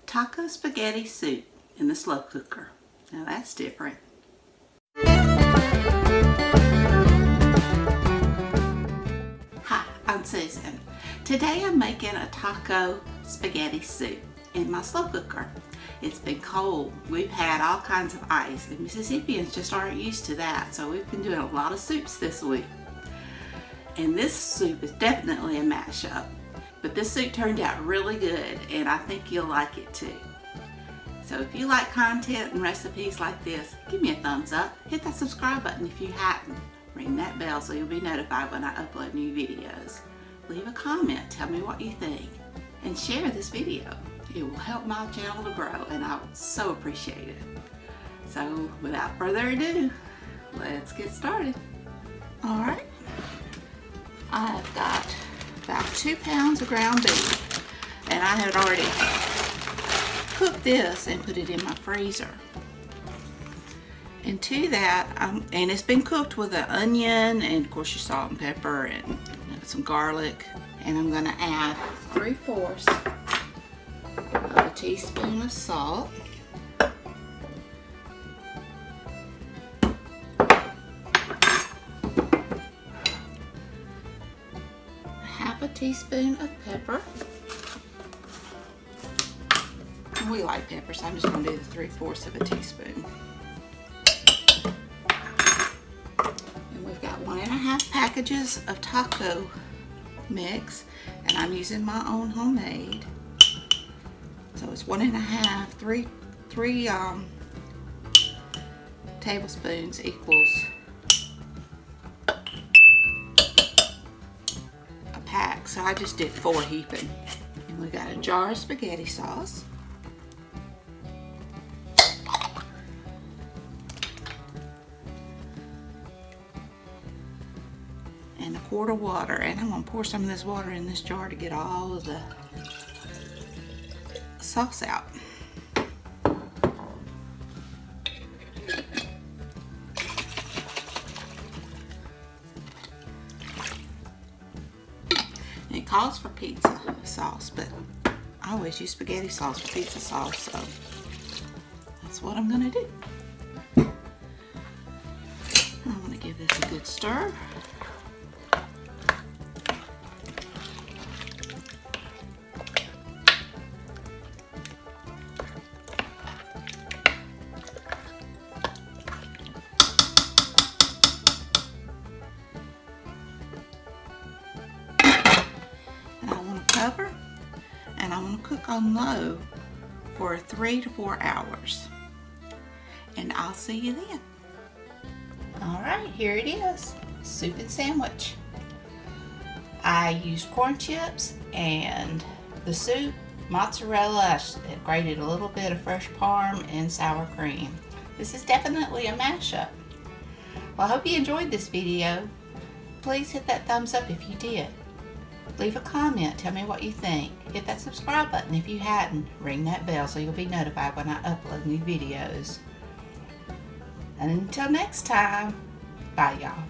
taco spaghetti soup in the slow cooker. Now that's different. Hi, I'm Susan. Today I'm making a taco spaghetti soup in my slow cooker. It's been cold. We've had all kinds of ice, and Mississippians just aren't used to that, so we've been doing a lot of soups this week. And this soup is definitely a mashup. But this soup turned out really good, and I think you'll like it too. So if you like content and recipes like this, give me a thumbs up. Hit that subscribe button if you hadn't. Ring that bell so you'll be notified when I upload new videos. Leave a comment, tell me what you think, and share this video. It will help my channel to grow, and I would so appreciate it. So without further ado, let's get started. All right, I've got about 2 pounds of ground beef, and I had already cooked this and put it in my freezer. And to that, and it's been cooked with an onion and of course your salt and pepper and some garlic, and I'm going to add 3/4 of a teaspoon of salt, a teaspoon of pepper. And we like pepper, so I'm just going to do the 3/4 of a teaspoon. And we've got 1.5 packages of taco mix, and I'm using my own homemade. So it's 1.5, three tablespoons equals pack, so I just did 4 heaping. And we got a jar of spaghetti sauce, and a quart of water, and I'm going to pour some of this water in this jar to get all of the sauce out. It calls for pizza sauce, but I always use spaghetti sauce for pizza sauce, so that's what I'm going to do. I'm going to give this a good stir. Cover, and I'm going to cook on low for 3 to 4 hours, and I'll see you then. Alright, here it is, soup and sandwich. I used corn chips and the soup, mozzarella, I grated a little bit of fresh parm, and sour cream. This is definitely a mashup. Well, I hope you enjoyed this video. Please hit that thumbs up if you did. Leave a comment, tell me what you think. Hit that subscribe button if you hadn't. Ring that bell so you'll be notified when I upload new videos. And until next time, bye y'all.